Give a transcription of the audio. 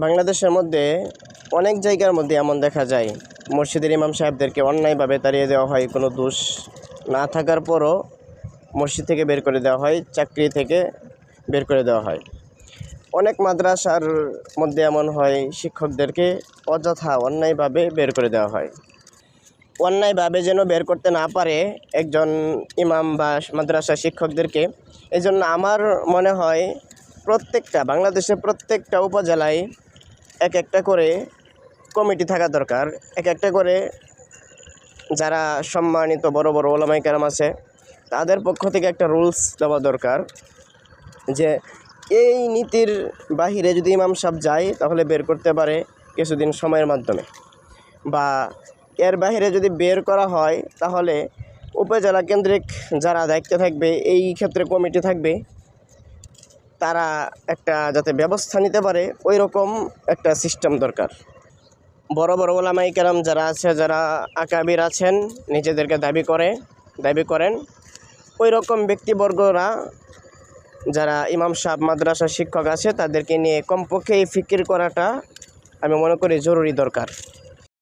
বাংলাদেশের মধ্যে অনেক জায়গার মধ্যে এমন দেখা যায় মসজিদের ইমাম সাহেবদেরকে অন্যায়ভাবে তাড়িয়ে দেওয়া হয়, কোনো দোষ না থাকার পরও মসজিদ থেকে বের করে দেওয়া হয়, চাকরি থেকে বের করে দেওয়া হয়। অনেক মাদ্রাসার মধ্যে এমন হয়, শিক্ষকদেরকে অযথা অন্যায়ভাবে বের করে দেওয়া হয়। অন্যায়ভাবে যেন বের করতে না পারে একজন ইমাম বা মাদ্রাসা শিক্ষকদেরকে, এই জন্য আমার মনে হয় বাংলাদেশের প্রত্যেকটা উপজেলায় এক একটা করে কমিটি থাকা দরকার। এক একটা করে যারা সম্মানিত বড় বড় ওলামায়ে কেরাম আছে তাদের পক্ষ থেকে একটা রুলস দেওয়া দরকার যে এই নীতির বাহিরে যদি ইমাম সাহেব যায় তাহলে বের করতে পারে কিছুদিন সময়ের মাধ্যমে, বা এর বাহিরে যদি বের করা হয় তাহলে উপজেলা কেন্দ্রিক যারা দায়িত্বে থাকবে, এই ক্ষেত্রে কমিটি থাকবে, তারা একটা যাতে ব্যবস্থা নিতে পারে ওই রকম একটা সিস্টেম দরকার। বড় বড় ওলামায়ে কেরাম যারা আছে, যারা আকাবির আছেন, নিজেদেরকে দাবি করেন, ওই রকম ব্যক্তিবর্গরা যারা ইমাম সাহেব মাদ্রাসা শিক্ষক আছে তাদেরকে নিয়ে কমপক্ষে এই ফিকির করাটা আমি মনে করি জরুরি দরকার।